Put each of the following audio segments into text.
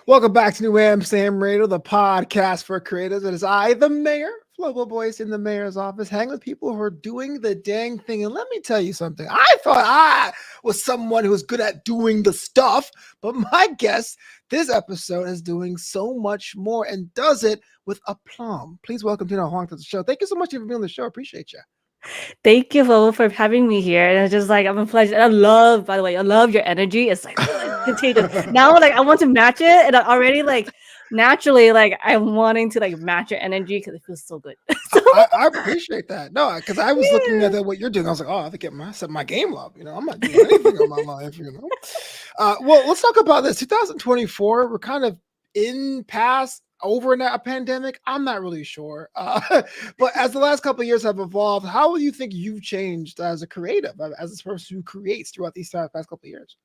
Welcome back to New Amsterdam Radio, the podcast for creators. It is I, the mayor, Flobo Voice in the mayor's office, hang with people who are doing the dang thing. And let me tell you something. I thought I was someone who was good at doing the stuff, but my guest this episode is doing so much more and does it with aplomb. Please welcome Tina O Hoang to the show. Thank you so much for being on the show. Appreciate you. Thank you, for having me here. And it's just like I'm a pleasure. And I love, by the way, I love your energy. It's like it's contagious. Now, like I want to match it, and I already like naturally like I'm wanting to like match your energy because it feels so good. I, So I I appreciate that. No, because I was looking at yeah. what you're doing. I was like, oh, I have to get set my game up. I'm not doing anything in my life. Well, let's talk about this. 2024. We're kind of in past over a pandemic. I'm not really sure. But as the last couple of years have evolved, how do you think you've changed as a creative, as this person who creates throughout these past couple of years?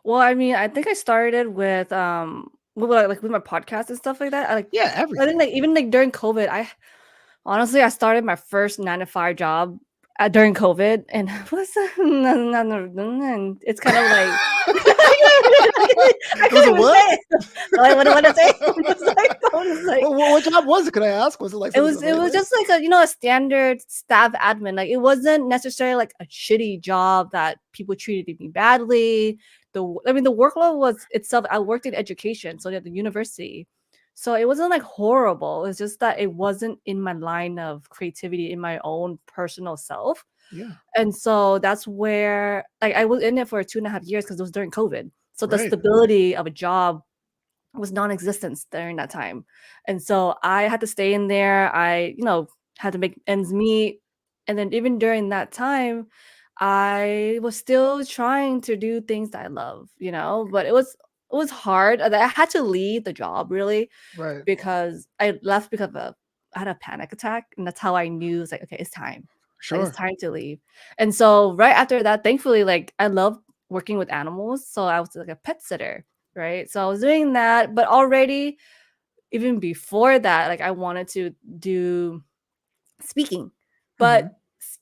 Well, I mean, I think I started with my podcast and stuff like that. Yeah, I think everything. like even like during COVID, I started my first 9 to 5 job during COVID, and what's that? And it's kind of like I It was couldn't a even what? say it. What I say? I was like, What job was it? Could I ask? Was it like it something was it was related? just like a standard staff admin. Like it wasn't necessarily like a shitty job that people treated me badly. The workload was itself. I worked in education, so at the university, so it wasn't like horrible. It's just that it wasn't in my line of creativity in my own personal self. Yeah, And so that's where like I was in it for 2.5 years because it was during COVID. So the right. stability of a job was non-existent during that time. And so I had to stay in there. I had to make ends meet. And then even during that time, I was still trying to do things that I love, but it was hard. I had to leave the job really Right. because I left because I had a panic attack, and that's how I knew it's like, okay, it's time. Like it's Sure. time to leave. And so right after that, thankfully, like I love working with animals. So I was like a pet sitter, right? So I was doing that, but already even before that, like I wanted to do speaking. But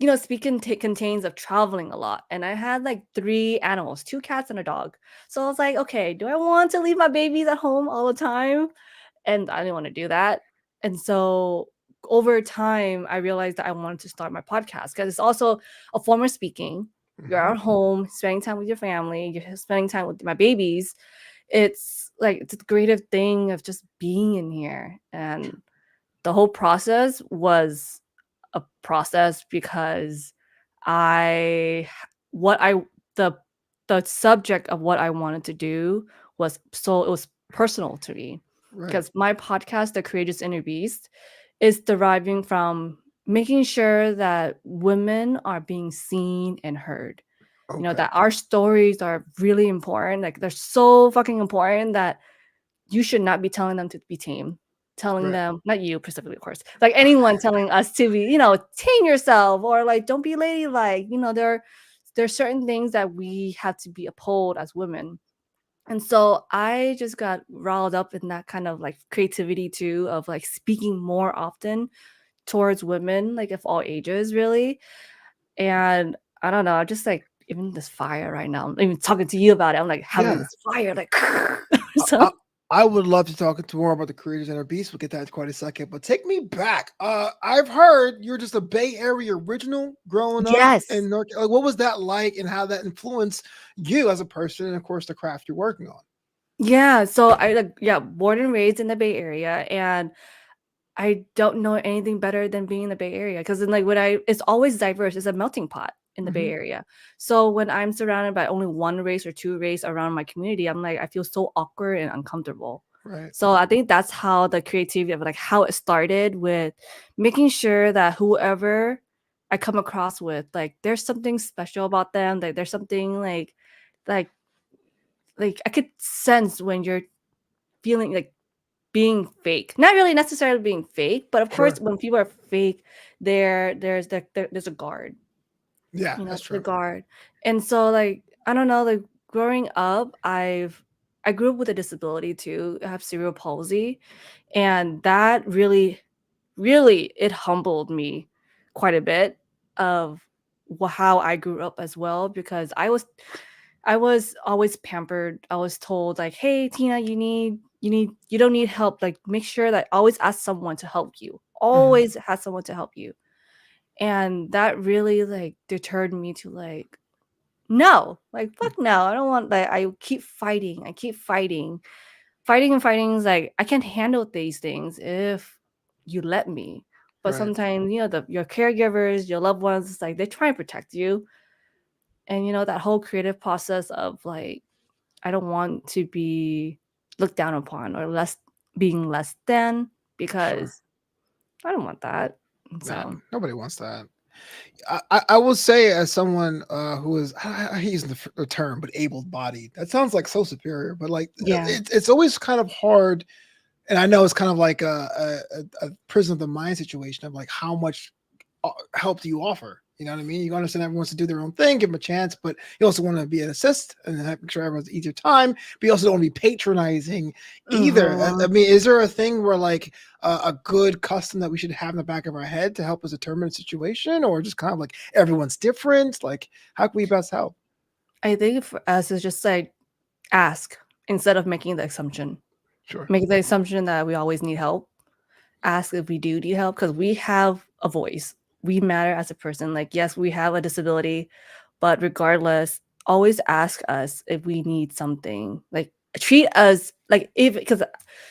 Hmm. speaking contains of traveling a lot, and I had like 3 animals, 2 cats and a dog. So I was like, okay, do I want to leave my babies at home all the time? And I didn't want to do that. And so over time, I realized that I wanted to start my podcast because it's also a form of speaking. You're Hmm. at home, spending time with your family, you're spending time with my babies. It's the creative thing of just being in here. And the whole process was a process because I what I the the subject of what I wanted to do it was personal to me Right. because my podcast, The Courageous Inner Beast, is deriving from making sure that women are being seen and heard. Okay. That our stories are really important. Like they're so fucking important that you should not be telling them to be tame. Telling Right. them, not you specifically, of course, like anyone telling us to be, tame yourself or like don't be ladylike. There's certain things that we have to be uphold as women. And so I just got riled up in that kind of like creativity too, of like speaking more often towards women, like of all ages, really. And I don't know, just like even this fire right now, I'm even talking to you about it. I'm like having Yeah. this fire, like I, so. I, I would love to talk more about the creators and their beast. We'll get that in quite a second. But take me back. I've heard you're just a Bay Area original growing up Yes. in North. Like, what was that like, and how that influenced you as a person, and of course the craft you're working on? Yeah, so born and raised in the Bay Area, and I don't know anything better than being in the Bay Area because then like when it's always diverse. It's a melting pot in the Bay Hmm. Area. So when I'm surrounded by only one race or two race around my community, I'm like I feel so awkward and uncomfortable. Right. So I think that's how the creativity of like how it started with making sure that whoever I come across with, like there's something special about them, like there's something like I could sense when you're feeling like being fake. Not really necessarily being fake, but of course, Sure. when people are fake, there's a guard, Yeah, that's the true. guard. And so, like, I don't know, like growing up, I grew up with a disability too. I have cerebral palsy, and that really, really, it humbled me quite a bit of how I grew up as well because I was always pampered. I was told like, "Hey, Tina, you need you don't need help, like make sure that always ask someone to help you. Mhm. Always have someone to help you. And that really like deterred me to like, no, like fuck no. I don't want like I keep fighting. I keep fighting. Fighting and fighting is like I can't handle these things if you let me. But Right. sometimes, your caregivers, your loved ones, it's like they try and protect you. And that whole creative process of like I don't want to be looked down upon or being less than, Sure. because I don't want that. And Nah, so nobody wants that. I will say, as someone who is, I hate using the term, but able-bodied. That sounds like so superior, but like yeah. it's always kind of hard. And I know it's kind of like a prison of the mind situation of like how much help do you offer? You know what I mean? You understand everyone wants to do their own thing, give them a chance, but you also want to be an assist and make sure everyone's easier time. But you also don't want to be patronizing either. I Mhm. mean, is there a thing where like a good custom that we should have in the back of our head to help us determine a situation, or just kind of like everyone's different? Like, how can we best help? I think for us it's just like ask instead of making the assumption. Sure. Make the assumption that we always need help. Ask if we do need help because we have a voice. We matter as a person. Like, yes, we have a disability, but regardless, always ask us if we need something. Like, treat us like if because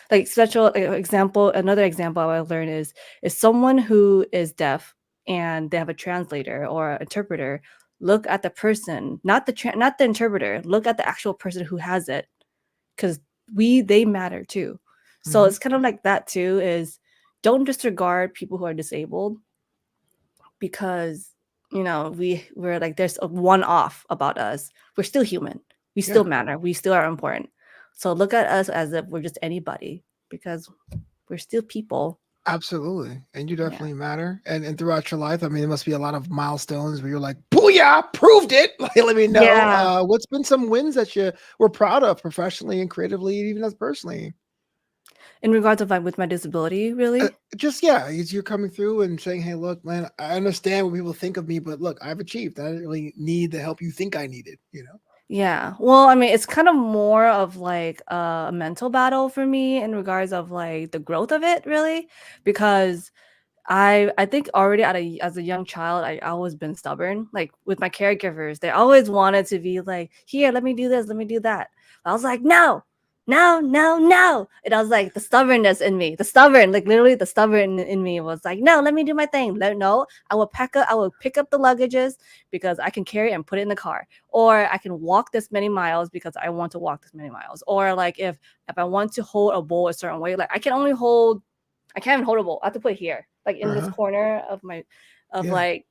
like special example. Another example I learned is someone who is deaf and they have a translator or an interpreter. Look at the person, not the interpreter. Look at the actual person who has it, because they matter too. So Hmm. it's kind of like that too, is don't disregard people who are disabled, because we're like there's a one off about us. We're still human. We still Yeah. matter. We still are important. So look at us as if we're just anybody, because we're still people. Absolutely. And you Yeah. definitely matter. And throughout your life, I mean, there must be a lot of milestones where you're like, booyah, proved it. Like, let me know. Yeah. What's been some wins that you were proud of professionally and creatively, even as personally? In regards of like with my disability, really. Just, yeah, you're coming through and saying, hey, look, man, I understand what people think of me, but look, I've achieved. I didn't really need the help you think I needed, you know? Yeah. Well, I mean, it's kind of more of like a mental battle for me in regards of like the growth of it, really, because I think already as a young child, I always been stubborn. Like with my caregivers, they always wanted to be like, here, let me do this, let me do that. I was like, no, no, no, no. And I was like, the stubbornness in me, the stubborn, like literally the stubborn in me was like, no, let me do my thing. No, I will pick up the luggages because I can carry and put it in the car, or I can walk this many miles because I want to walk this many miles, or like if I want to hold a bowl a certain way, like I can't even hold a bowl. I have to put it here, like in this Uh-huh. corner of Yeah. like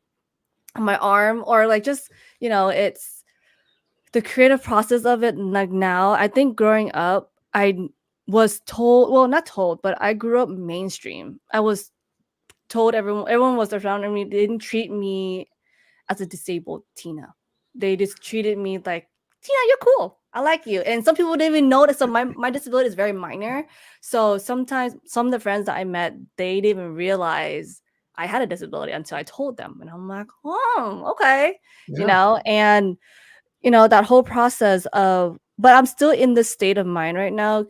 my arm, or like just it's the creative process of it. Like now, I think growing up, was told, well, not told, but I grew up mainstream. I was told everyone was around me. They didn't treat me as a disabled Tina. They just treated me like, Tina, you're cool. I like you. And some people didn't even notice. So my disability is very minor. So sometimes some of the friends that I met, they didn't even realize I had a disability until I told them. And I'm like, oh, okay. Yeah. And that whole process of, but I'm still in this state of mind right now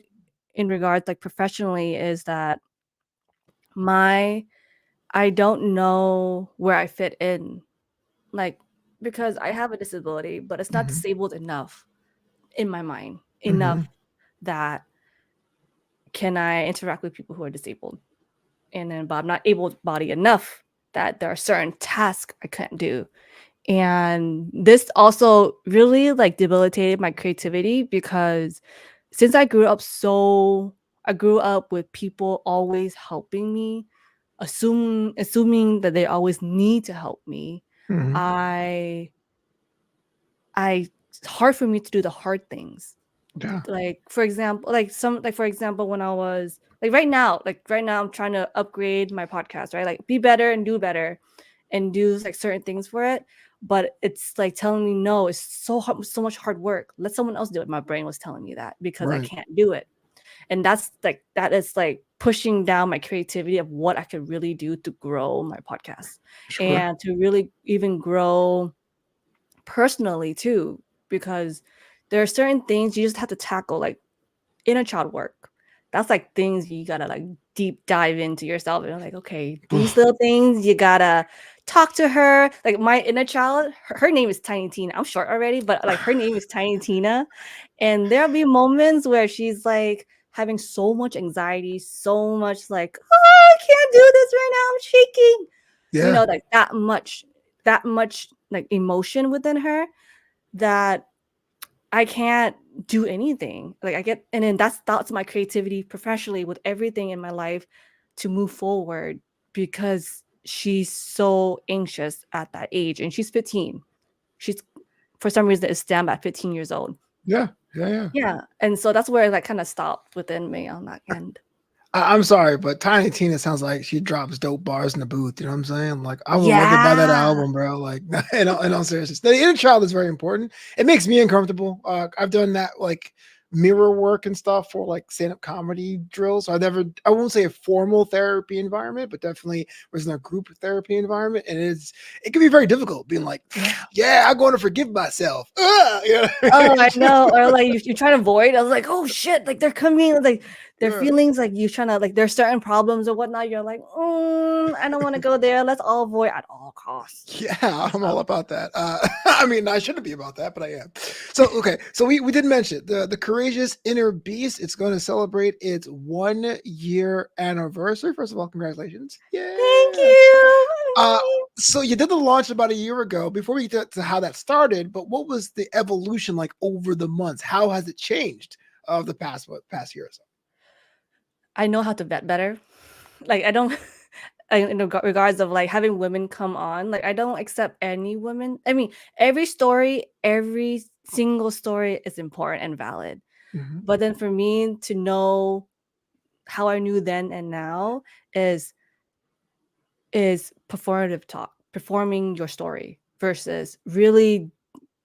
in regards like professionally, is that my I don't know where I fit in, like, because I have a disability, but it's not Hmm. disabled enough in my mind, enough Hmm. that can I interact with people who are disabled. And then, but I'm not able body enough that there are certain tasks I can't do. And this also really like debilitated my creativity, because since I grew up with people always helping me, assuming that they always need to help me. Hmm. I it's hard for me to do the hard things. Yeah. Like for example, for example, when I was like right now I'm trying to upgrade my podcast, right? Like be better and do better and do like certain things for it. But it's like telling me no, it's so much hard work. Let someone else do it. My brain was telling me that because I Right. can't do it. And that is like pushing down my creativity of what I could really do to grow my podcast Sure. and to really even grow personally too, because there are certain things you just have to tackle, like inner child work. that's like things you gotta like deep dive into yourself and like, okay, these little things you gotta talk to her. Like my inner child, her name is Tiny Tina. I'm short already, but like her name is Tiny Tina. And there'll be moments where she's like having so much anxiety, so much like, oh, I can't do this right now. I'm shaking. You Yeah. know, like that much like emotion within her that I can't do anything. Like I get, and then that's my creativity professionally with everything in my life to move forward because she's so anxious at that age and she's 15. She's for some reason is STEM at 15 years old. Yeah. Yeah. Yeah. Yeah. And so that's where that kind of stopped within me on that end. I'm sorry, but Tiny Tina sounds like she drops dope bars in the booth. You know what I'm saying? Like, I would love to buy that Yeah. album, bro. Like, in all seriousness, the inner child is very important. It makes me uncomfortable. I've done that like mirror work and stuff for like stand-up comedy drills. So I won't say a formal therapy environment, but definitely was in a group therapy environment, and it can be very difficult being like, yeah, I'm going to forgive myself. You know? Oh, I know. Or like you try to avoid. I was like, oh shit, like they're coming, like their Yeah. feelings, like you trying to like there's certain problems or whatnot. You're like, I don't want to go there. Let's all avoid at all costs. Yeah, I'm all So about that. I mean, I shouldn't be about that, but I am. So, okay, so we did mention the Courageous Inner Beast. It's going to celebrate its 1 year anniversary. First of all, congratulations! thank Yeah. you. Uh, so you did the launch about a year ago. Before we get to how that started, but what was the evolution like over the months? How has it changed of the past year or so? I know how to vet better. Like I don't in regards of like having women come on, like I don't accept any women. I mean, every story, every single story is important and valid. Mhm. But then for me to know how I knew then and now is performative talk, performing your story versus really,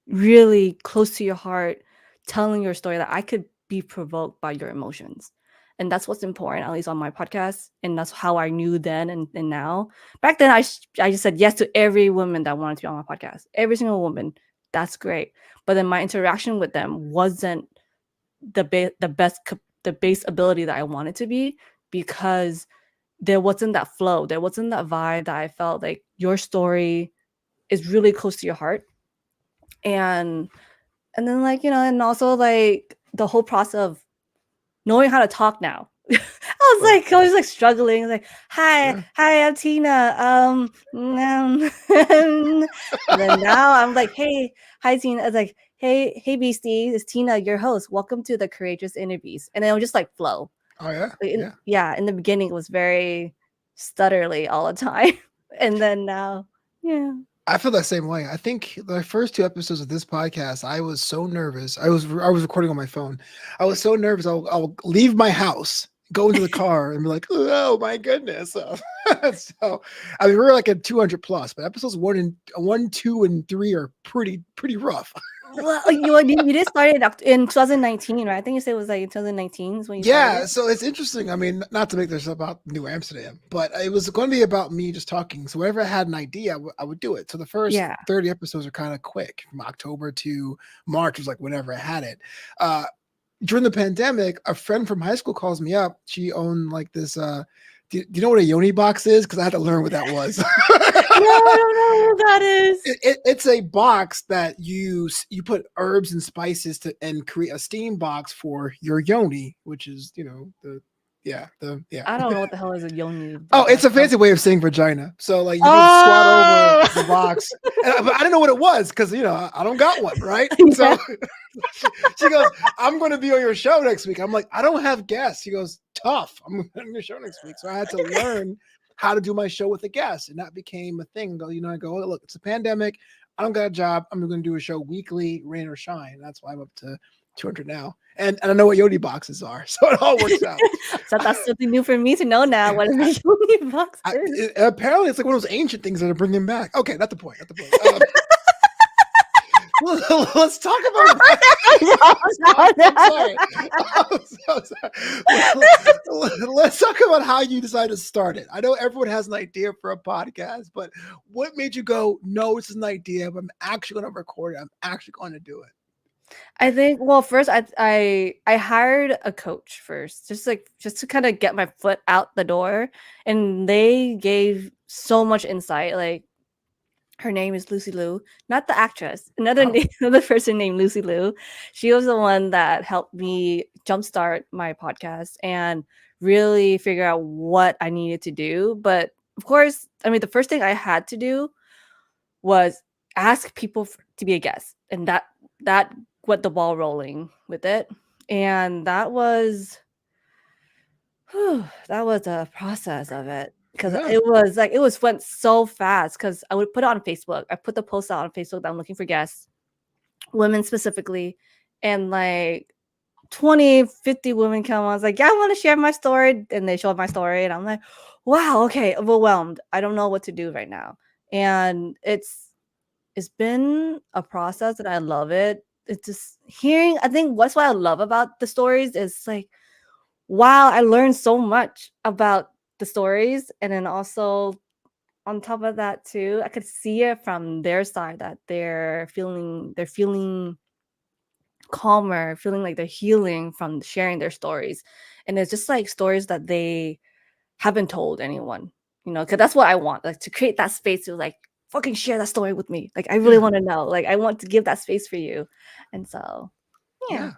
really close to your heart, telling your story that I could be provoked by your emotions. And that's what's important, at least on my podcast. And that's how I knew then and now. Back then, I just said yes to every woman that wanted to be on my podcast. Every single woman. That's great. But then my interaction with them wasn't the base ability that I wanted to be because there wasn't that flow. There wasn't that vibe that I felt like your story is really close to your heart. And then like, and also like the whole process of knowing how to talk now. Right. I was like struggling, like, Yeah. hi, I'm Tina. And then now I'm like, hey, hi Tina. It's like, hey Beastie, it's Tina, your host. Welcome to the Courageous Interviews. And then it'll just like flow. Oh yeah. Yeah. Yeah, in the beginning it was very stutterly all the time. And then now, yeah. I feel that same way. I think the first two episodes of this podcast, I was so nervous. I was recording on my phone. I was so nervous. I'll leave my house, go into the car, and be like, "Oh my goodness!" So, I mean, we're like at 200 plus, but episodes one, 2, and 3 are pretty rough. Well, you did start it in 2019, right? I think you said it was like 2019 is when you started Yeah, it. so it's interesting. I mean, not to make this about New Amsterdam, but it was going to be about me just talking. So whenever I had an idea, I would do it. So the first Yeah. 30 episodes are kind of quick. From October to March was like whenever I had it. Uh, During the pandemic, a friend from high school calls me up. She owned like this. Do you know what a yoni box is? Because I had to learn what that was. No, I don't know who that is. It's a box that you put herbs and spices to and create a steam box for your yoni, which is the. I don't know what the hell is a yoni, Oh, but it's that a sounds. fancy way of saying vagina. So like you just squat over Oh. the box, but I didn't know what it was because I don't got one, right? Yeah. So she goes, "I'm going to be on your show next week." I'm like, "I don't have guests." She goes, "Tough. I'm on your show next week." So I had to learn how to do my show with a guest, and that became a thing. I go, "Oh, look, it's a pandemic. I don't got a job. I'm going to do a show weekly, rain or shine." That's why I'm up to 200 now, and I know what yoni boxes are, so it all works out. So that's something new for me to know now. What a yoni box is. Apparently, it's like one of those ancient things that are bringing back. Okay, not the point. Not the point. Let's talk about. I'm sorry. I'm so sorry. Let's talk about how you decided to start it. I know everyone has an idea for a podcast, but what made you go, no, it's an idea, but I'm actually going to record it. I'm actually going to do it. I think well first I hired a coach first just to kind of get my foot out the door, and they gave so much insight. Like her name is Lucy Liu, not the actress. Another Oh, another person named Lucy Liu. She was the one that helped me jumpstart my podcast and really figure out what I needed to do. But of course, I mean, the first thing I had to do was ask people to be a guest, and that got the ball rolling with it. And that was that was a process of it because yeah. it went so fast because I would put it on Facebook. I put the post out on Facebook that I'm looking for guests, women specifically, and like 20, 50 women come on. I was like, yeah, I want to share my story. And they show up my story, and I'm like, wow, okay, overwhelmed. I don't know what to do right now. And it's been a process and I love it. It's just hearing, I think what's what I love about the stories is like, wow, I learned so much about the stories. And then also on top of that too, I could see it from their side that they're feeling calmer, feeling like they're healing from sharing their stories. And it's just like stories that they haven't told anyone, because that's what I want, like to create that space to like fucking share that story with me. Like I really Yeah. want to know. Like I want to give that space for you. And so yeah.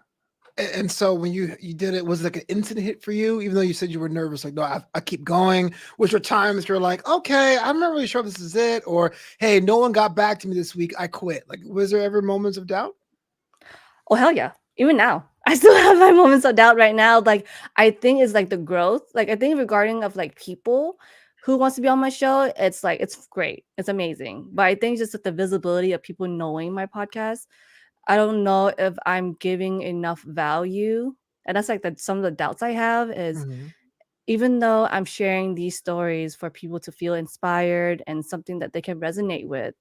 Yeah. And so when you did it, was it like an instant hit for you? Even though you said you were nervous, like no, I keep going. Was there times you're like, okay, I'm not really sure if this is it, or hey, no one got back to me this week, I quit. Like, was there ever moments of doubt? Oh hell yeah. Even now. I still have my moments of doubt right now. Like I think it's like the growth. Like I think regarding of like people who wants to be on my show, it's like it's great. It's amazing. But I think just like the visibility of people knowing my podcast, I don't know if I'm giving enough value. And that's like some of the doubts I have is Mhm. even though I'm sharing these stories for people to feel inspired and something that they can resonate with,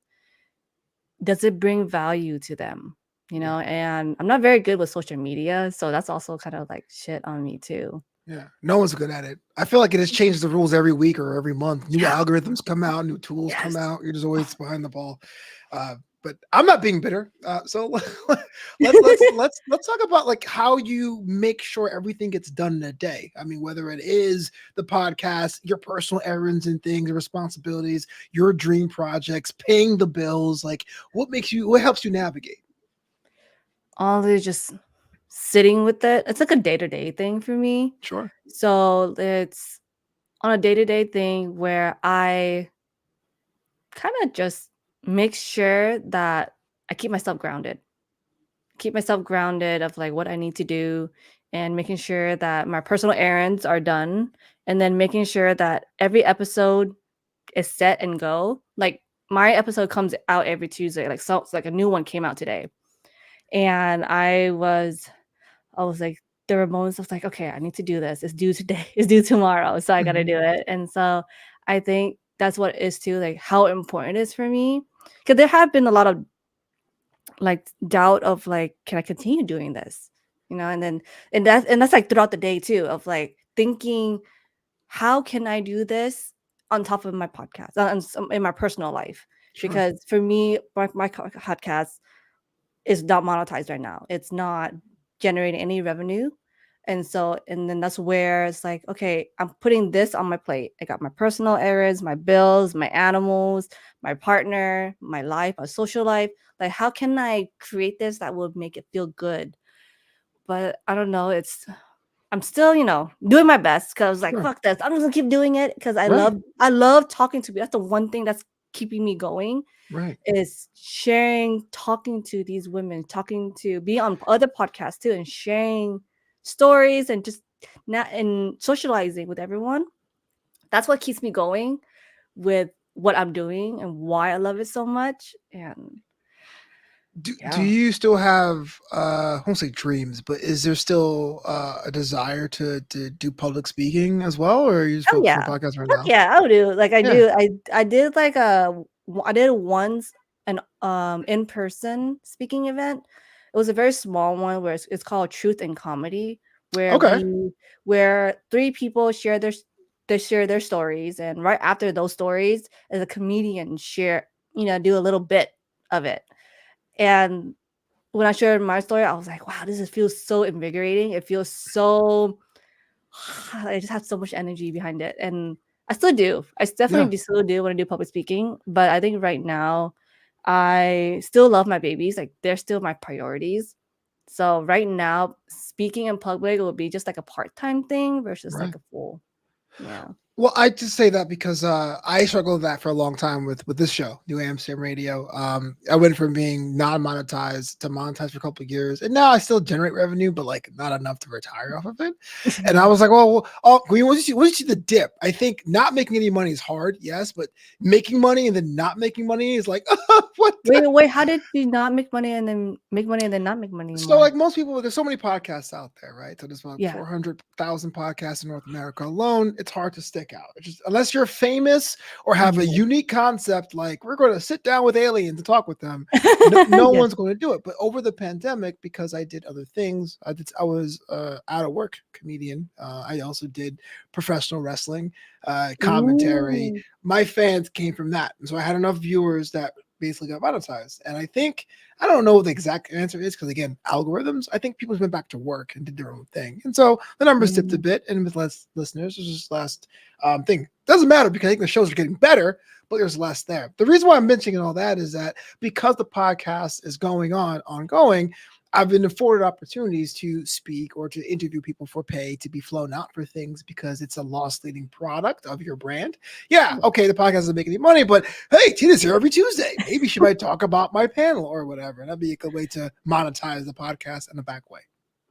does it bring value to them? Yeah. And I'm not very good with social media, so that's also kind of like shit on me too. Yeah, no one's good at it. I feel like it has changed the rules every week or every month. New Yeah. algorithms come out, new tools come Yes. out. You're just always behind the ball. But I'm not being bitter. So let's talk about like how you make sure everything gets done in a day. I mean, whether it is the podcast, your personal errands and things, responsibilities, your dream projects, paying the bills. Like, what helps you navigate? Honestly, just sitting with it. It's like a day-to-day thing for me. Sure. So it's on a day-to-day thing where I kind of just make sure that I keep myself grounded of like what I need to do, and making sure that my personal errands are done, and then making sure that every episode is set and go. Like my episode comes out every Tuesday. Like so, it's like a new one came out today, and I was like, there were moments I was like, okay, I need to do this. It's due today. It's due tomorrow, so I got to Mhm. do it. And so I think that's what it is too. Like how important it is for me, because there have been a lot of like doubt of like, can I continue doing this? And that's like throughout the day too, of like thinking, how can I do this on top of my podcast, in my personal life? Sure. Because for me, my podcast is not monetized right now. It's not generating any revenue. And then that's where it's like, okay, I'm putting this on my plate. I got my personal errands, my bills, my animals, my partner, my life, my social life. Like, how can I create this that will make it feel good? But I don't know. I'm still, doing my best because I was like, Sure. fuck this. I'm just gonna keep doing it because I Right. love I love talking to people. That's the one thing that's keeping me going Right. is sharing, talking to these women, talking to be on other podcasts too, and sharing stories and just not and socializing with everyone. That's what keeps me going with what I'm doing and why I love it so much. And Do yeah. you still have I won't say dreams, but is there still a desire to do public speaking as well, or are you just Oh focused on yeah. the podcast right Heck now? yeah, I'll do. Like I Yeah. do. I did like I did once an in-person speaking event. It was a very small one where it's called Truth and Comedy, where Okay. three people share their stories, and right after those stories is a comedian do a little bit of it. And when I shared my story, I was like, wow, feels so invigorating. It feels so, I just have so much energy behind it. And I still do. I Yeah, definitely still do when I do public speaking. But I think right now, I still love my babies. Like, they're still my priorities. So right now, speaking in public will be just like a part-time thing versus right. like a full. Yeah. Well, I just say that because I struggled with that for a long time with this show, New Amsterdam Radio. I went from being non-monetized to monetized for a couple of years, and now I still generate revenue, but like not enough to retire off of it. And I was like, well, once you see the dip, I think not making any money is hard, yes, but making money and then not making money is like, what the Wait, how did you not make money and then make money and then not make money so, anymore? like most people, there's so many podcasts out there, right? So there's about Yeah. 400,000 podcasts in North America alone. It's hard to stick out. It's just, unless you're famous or have a Yeah. unique concept, like we're going to sit down with aliens and talk with them. No Yeah. one's going to do it. But over the pandemic, because I did other things, I was out of work comedian. I also did professional wrestling, commentary. Ooh. My fans came from that, and so I had enough viewers that basically got monetized. And I think I don't know what the exact answer is because again, algorithms. I think people just went back to work and did their own thing, and so the numbers dipped a Mm. bit. And with less listeners, there's just less thing. Doesn't matter because I think the shows are getting better, but there's less there. The reason why I'm mentioning all that is that because the podcast is ongoing, I've been afforded opportunities to speak or to interview people for pay to be flown out for things because it's a loss leading product of your brand. Yeah, Yeah. okay, the podcast doesn't make any money, but hey, Tina's here every Tuesday. Maybe she might talk about my panel or whatever. That'd be a good way to monetize the podcast in a back way.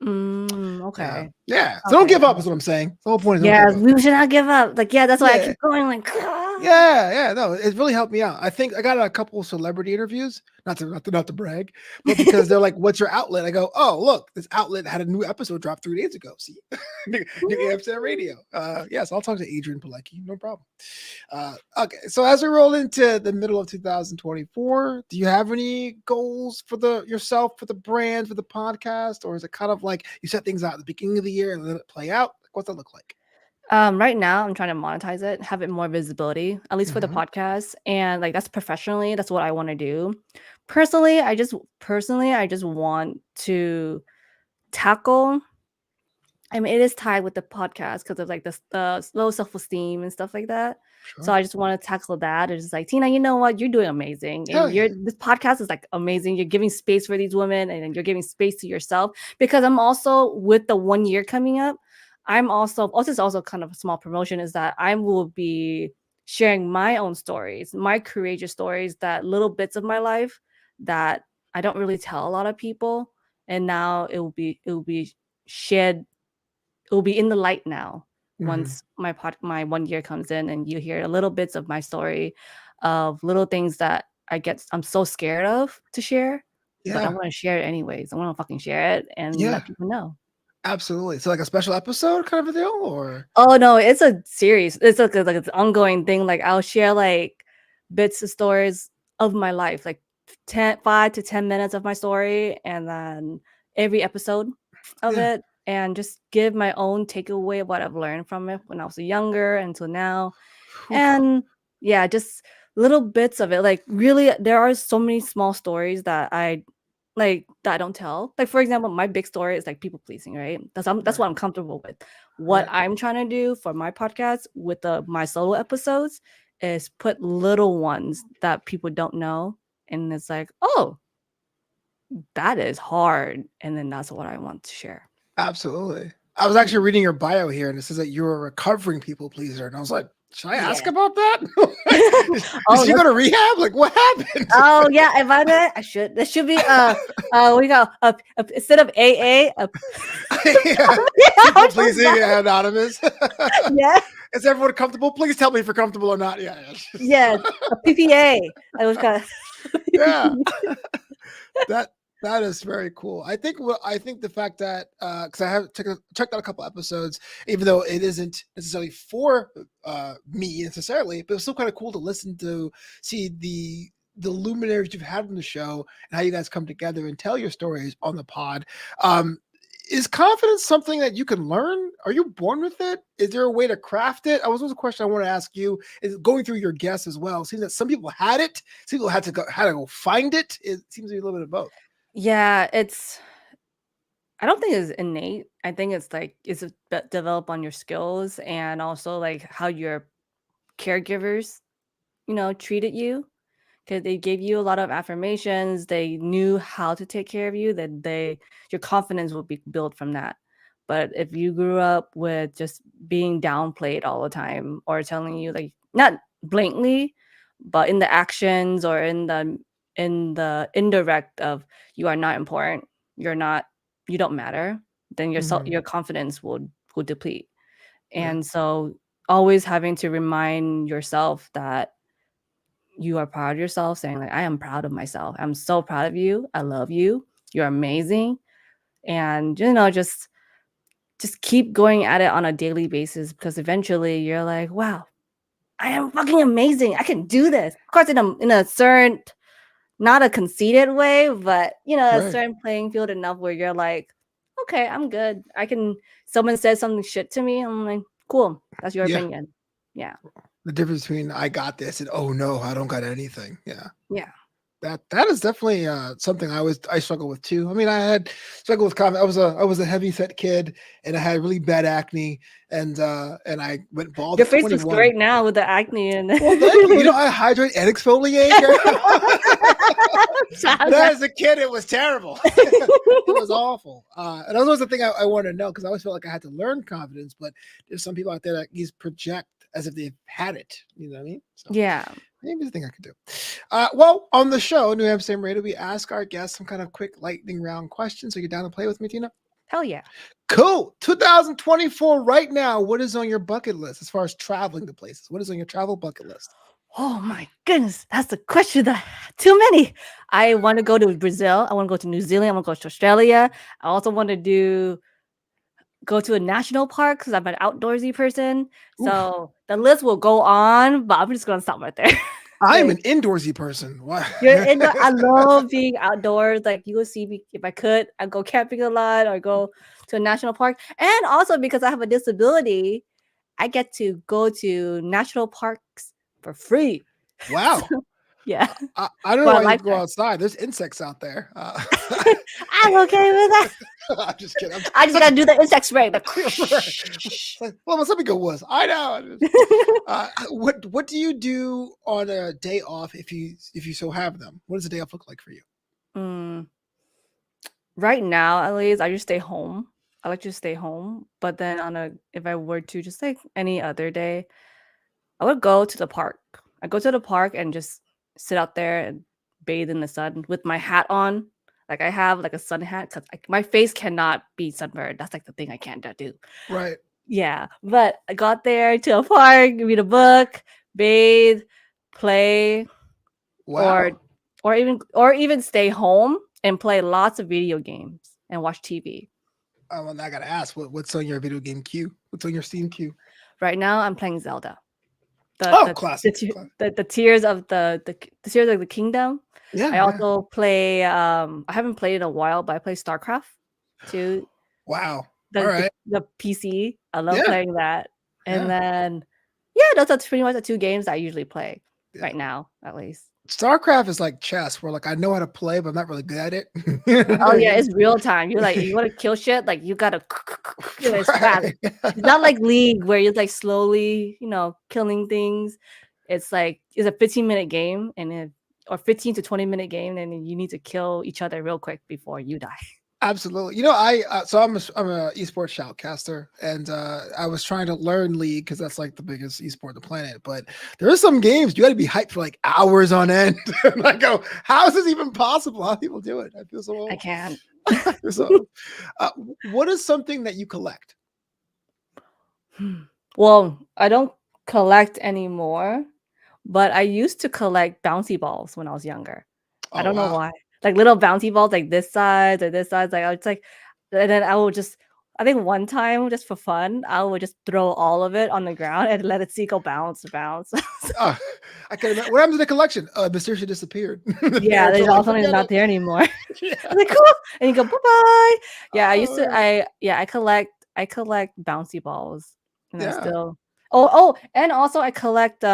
Yeah. Okay. Yeah. So don't Okay. give up, is what I'm saying. The whole point is don't Yeah, give up. we should not give up. Like, yeah, that's why I Yeah. keep going. Like, Yeah, no, it really helped me out. I think I got a couple of celebrity interviews, not to brag, but because they're like, "What's your outlet?" I go, "Oh, look, this outlet had a new episode drop 3 days ago." See, New Amsterdam Radio. Yes, I'll talk to Adrian Pilecki, no problem. Okay, so as we roll into the middle of 2024, do you have any goals for yourself, for the brand, for the podcast, or is it kind of like you set things out at the beginning of the year and let it play out? What's that look like? Right now I'm trying to monetize it, have it more visibility, at least for the Hmm. podcast. And like that's professionally, that's what I want to do. Personally, I just want to tackle. I mean, it is tied with the podcast because of like the low self-esteem and stuff like that. So Sure. I just want to tackle that. It's just like, Tina, you know what? You're doing amazing. Hell And yeah. this podcast is like amazing. You're giving space for these women and then you're giving space to yourself. Because I'm also with the 1 year coming up, I'm also it's also kind of a small promotion, is that I will be sharing my own stories, my courageous stories, that little bits of my life that I don't really tell a lot of people. And now it will be shared, it will be in the light now Mhm. once my 1 year comes in and you hear little bits of my story, of little things that I'm so scared of to share, but I Yeah. want to share it anyways. I want to fucking share it and Yeah. let people know. Absolutely. So like a special episode kind of a deal or Oh no, it's a series. It's like it's an ongoing thing. Like I'll share like bits of stories of my life, like 5 to 10 minutes of my story, and then every episode of yeah. it, and just give my own takeaway of what I've learned from it when I was younger until now. Whew. And yeah, just little bits of it. Like really, there are so many small stories that I don't tell. Like for example, my big story is like people pleasing, right? That's Right. what I'm comfortable with. What Right. I'm trying to do for my podcast with my solo episodes is put little ones that people don't know, and it's like, oh, that is hard, and then that's what I want to share. Absolutely. I was actually reading your bio here and it says that you're a recovering people pleaser. And I was like, should I ask Yeah. about that? Did Oh, she go to rehab? Like what happened? oh yeah, if I did, I should. There should be what do you call instead of AA, Yeah. yeah, People how does pleasing that? anonymous. Yeah, Is everyone comfortable? Please tell me if you're comfortable or not. Yeah. yes, a PPA. I was kind Yeah. That that is very cool. I think the fact that because I have checked out a couple episodes, even though it isn't necessarily for me necessarily, but it's still kind of cool to listen to see the luminaries you've had on the show and how you guys come together and tell your stories on the pod. Is confidence something that you can learn? Are you born with it? Is there a way to craft it? Was a question I want to ask you. Is going through your guests as well. It seems that some people had it, some people had to go find it. It seems to be a little bit of both. Yeah, I don't think it's innate. I think it's like develop on your skills and also like how your caregivers, treated you. Because they gave you a lot of affirmations, they knew how to take care of you, then your confidence will be built from that. But if you grew up with just being downplayed all the time or telling you like not blatantly, but in the actions or in the indirect of you are not important, you're not you don't matter, then Mhm. your confidence will deplete. Yeah. And so always having to remind yourself that you are proud of yourself, saying like, "I am proud of myself. I'm so proud of you. I love you. You're amazing." And just keep going at it on a daily basis because eventually you're like, "Wow, I am fucking amazing. I can do this." Of course, in a certain, not a conceited way, but a Right. certain playing field enough where you're like, "Okay, I'm good. I can." Someone says something shit to me, I'm like, "Cool, that's your Yeah. opinion." Yeah, The difference between I got this and oh no, I don't got anything. Yeah. yeah. That is definitely something I struggle with too. I mean, I had struggled with confidence. I was a heavy set kid, and I had really bad acne, and I went bald Your at face looks 21. great now with the acne and Well, thank you. You know, I hydrate and exfoliate, girl. But Sounds like as a kid, it was terrible. It was awful. And that was always the thing I wanted to know because I always felt like I had to learn confidence. But there's some people out there that just project as if they've had it. You know what I mean? So Yeah. maybe it's a thing I could do. Well, on the show, New Amsterdam Radio, we ask our guests some kind of quick lightning round questions. Are you down to play with me, Tina? Hell yeah. Cool. 2024 right now. What is on your bucket list as far as traveling to places? What is on your travel bucket list? Oh my goodness, that's the question. That too many. I want to go to Brazil. I want to go to New Zealand. I want to go to Australia. I also want to go to a national park because I'm an outdoorsy person. Oof. So the list will go on, but I'm just gonna stop right there. I'm Like an indoorsy person. Why? you're in the I love being outdoors. Like you will see me if I could, I'd go camping a lot or go to a national park. And also because I have a disability, I get to go to national parks for free. Wow. So, yeah, I don't know for a why you have to go lifetime. outside. There's insects out there. I'm okay with that. I'm just kidding. I just gotta do the insect spray. Like, Well, some people was. I know. What do you do on a day off if you so have them? What does a day off look like for you? mm, right now, at least, I just stay home. I like to stay home. But then if I were to just like any other day, I would go to the park. I go to the park and just sit out there and bathe in the sun with my hat on. Like I have like a sun hat because my face cannot be sunburned. That's like the thing I can't do. Right. Yeah, but I got there to a park, read a book, bathe, play, or Wow. or even stay home and play lots of video games and watch TV. Well, I gotta ask, what's on your video game queue? What's on your Steam queue? Right now, I'm playing Zelda. The Oh, the the classic. te- the tears of the tears of the kingdom. Yeah, I yeah. also play. I haven't played in a while, but I play StarCraft too. Wow. All The the right. the PC. I love Yeah, playing that. And yeah, then yeah, those are pretty much the two games I usually play yeah. right now, at least. StarCraft is like chess, where like I know how to play, but I'm not really good at it. You know Oh what I yeah, mean? it's real time. You're like, you want to kill shit, like you gotta, it's fast. Right. It's not like League where you're like slowly, killing things. It's like it's a 15-minute game, or 15 to 20-minute game, and you need to kill each other real quick before you die. Absolutely. You know, I'm a esports shoutcaster, and I was trying to learn League because that's like the biggest esport on the planet. But there are some games you got to be hyped for like hours on end. And I go, how is this even possible? How do people do it? I feel so I old. can't. I feel so old. What is something that you collect? Well, I don't collect anymore, but I used to collect bouncy balls when I was younger. I Oh don't know wow. why. Like little bouncy balls like this size or this size. Like I was like and then I think one time just for fun, I would just throw all of it on the ground and let it see go bounce, bounce. Uh, I can imagine. What happened to the collection? Mysteriously disappeared. The Yeah, parents they are all like, suddenly forget not it. there anymore. Yeah. Like, cool. And you go, bye-bye. Yeah, I used to Oh, I collect bouncy balls. And I yeah. still and also I collect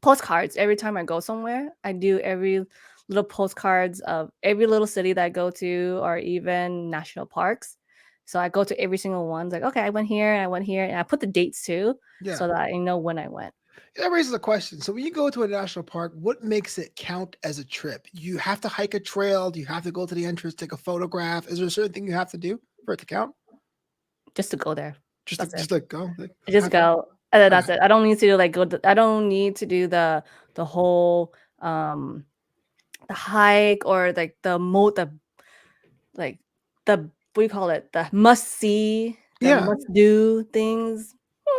postcards every time I go somewhere. I do every little postcards of every little city that I go to, or even national parks. So I go to every single one. Like, okay, I went here and I went here, and I put the dates too, Yeah. so that I know when I went. That raises a question. So when you go to a national park, what makes it count as a trip? You have to hike a trail. Do you have to go to the entrance, take a photograph? Is there a certain thing you have to do for it to count? Just to go there. Just to That's it. just like go, like I just have fun. go, and then Okay. that's it. I don't need to like I don't need to do the whole the hike, or like the like the what do you call it? The must see, the Yeah. must do things.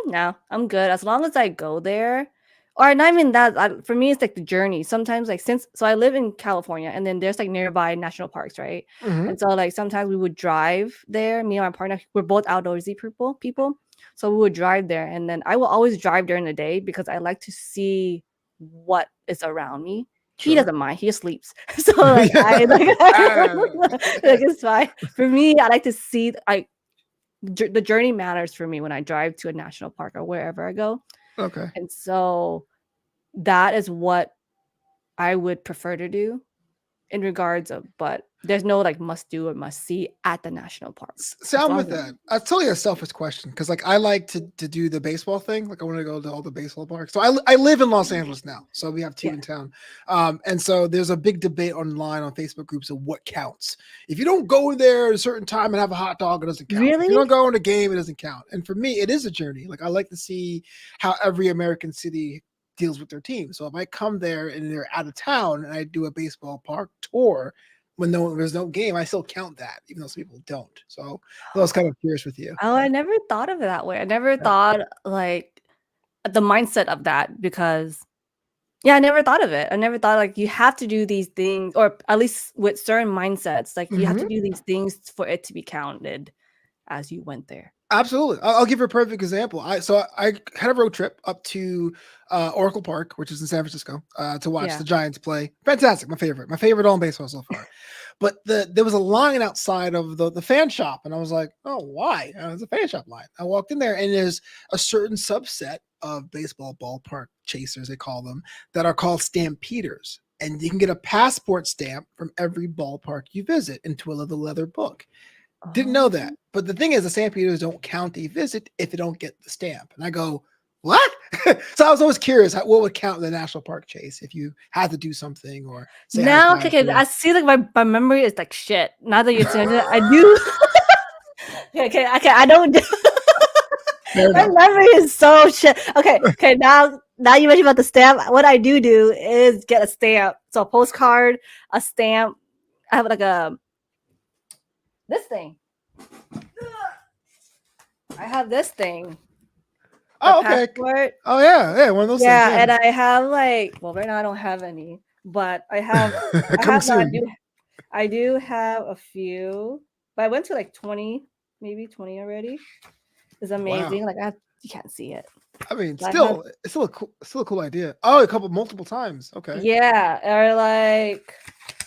No, I'm good as long as I go there. Or not even that. For me, it's like the journey. Sometimes, like so I live in California, and then there's like nearby national parks, right? Hmm. And so like sometimes we would drive there. Me and my partner, we're both outdoorsy people, so we would drive there, and then I will always drive during the day because I like to see what is around me. He Sure. doesn't mind. He just sleeps. So like I like, Ah, like it's fine. For me, I like to see the journey matters for me when I drive to a national park or wherever I go. okay. And so that is what I would prefer to do in regards of, but there's no like must do or must see at the national park. See, As I'm long with as that. That's totally a selfish question because, like, I like to do the baseball thing. Like, I want to go to all the baseball parks. So I live in Los Angeles now, so we have two yeah. in town. And so there's a big debate online on Facebook groups of what counts. If you don't go there at a certain time and have a hot dog, it doesn't count. If you Really? don't go in a game, it doesn't count. And for me, it is a journey. Like, I like to see how every American city deals with their team. So if I come there and they're out of town and I do a baseball park tour when there's no game, I still count that, even though some people don't. So I was kind of curious with you. Oh, I never thought of it that way. I never Yeah. thought like the mindset of that, because yeah, I never thought of it. I never thought like you have to do these things, or at least with certain mindsets, like you have to Mhm. do these things for it to be counted as you went there. Absolutely. I'll give you a perfect example. I had a road trip up to Oracle Park, which is in San Francisco, to watch Yeah. the Giants play. Fantastic, my favorite all in baseball so far. But there was a line outside of the fan shop, and I was like, oh, why? It's a fan shop line. I walked in there, and there's a certain subset of baseball ballpark chasers, they call them, that are called stampeders. And you can get a passport stamp from every ballpark you visit into a little leather book. Didn't know Oh. that. But the thing is, the stampeders don't count a visit if they don't get the stamp. And I go, what? So I was always curious what would count in the national park chase if you had to do something or say high Now, five okay, to. I see like my memory is like shit. Now that you're saying it, I do. Okay, I don't do. Fair My enough. memory is so shit. Okay. Now you mentioned about the stamp. What I do is get a stamp. So a postcard, a stamp. I have like this thing. I have this thing, the Oh, okay. passport. Oh yeah, one of those things. Yeah, Yeah, and I have like, well, right now I don't have any, but I coming have no, soon. I do have a few, but I went to like 20, maybe 20 already. It's Wow. amazing. Like you can't see it. I mean, But I have, still a cool idea. Oh, a couple multiple times. Okay. yeah, or like,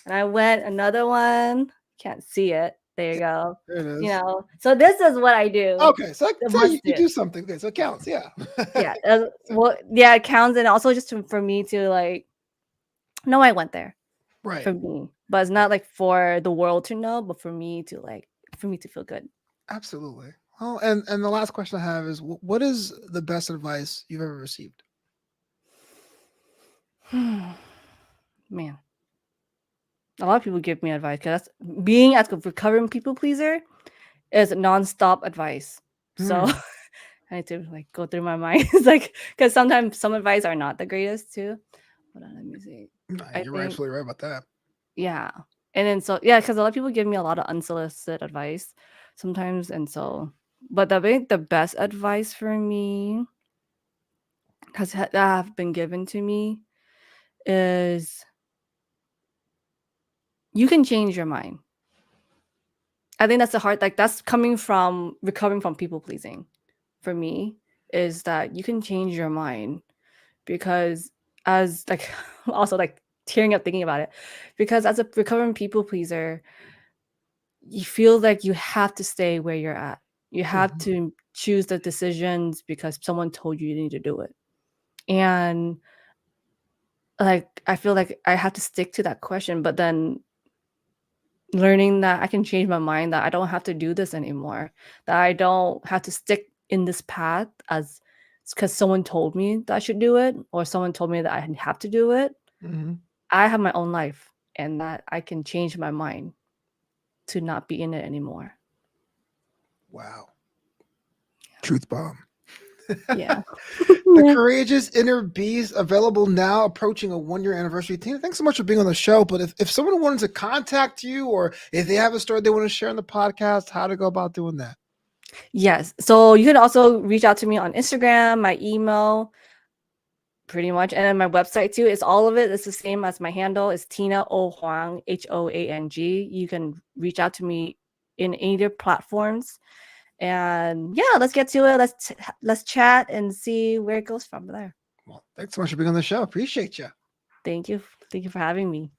and I went another one. Can't see it. There you Yeah, go. there it You is. know, so this is what I do. Okay, so The so you, must you do. do something. Okay, so it counts. Yeah. Yeah. So- Well, yeah, it counts, and also just for me to like know I went there. right. For me, but it's not like for the world to know, but for me to feel good. Absolutely. Well, and the last question I have is, what is the best advice you've ever received? Man, a lot of people give me advice because being as a recovering people pleaser is nonstop advice. So Hmm. I need to like go through my mind. It's like because sometimes some advice are not the greatest too. Hold on, let me see. Nah, I you're think absolutely right about that. yeah, and then so yeah, because a lot of people give me a lot of unsolicited advice sometimes, and so but the best advice for me that have been given to me is you can change your mind. I think that's the hard, like that's coming from recovering from people pleasing for me, is that you can change your mind because as like also like tearing up thinking about it, because as a recovering people pleaser, you feel like you have to stay where you're at. You have Mhm. to choose the decisions because someone told you you need to do it. And like I feel like I have to stick to that question, but then learning that I can change my mind, that I don't have to do this anymore, that I don't have to stick in this path as because someone told me that I should do it or someone told me that I have to do it. Mhm. I have my own life and that I can change my mind to not be in it anymore. Wow. Truth bomb. Yeah. The Yeah. Courageous Inner Beast, available now, approaching a 1-year anniversary. Tina, thanks so much for being on the show. But if someone wanted to contact you or if they have a story they want to share on the podcast, how to go about doing that? Yes. So you can also reach out to me on Instagram, my email, pretty much, and then my website too. It's all of it. It's the same as my handle. It's Tina O Hoang, Hoang. You can reach out to me in either platforms. And yeah, let's get to it. Let's chat and see where it goes from there. Well, thanks so much for being on the show. Appreciate you. Thank you. Thank you for having me.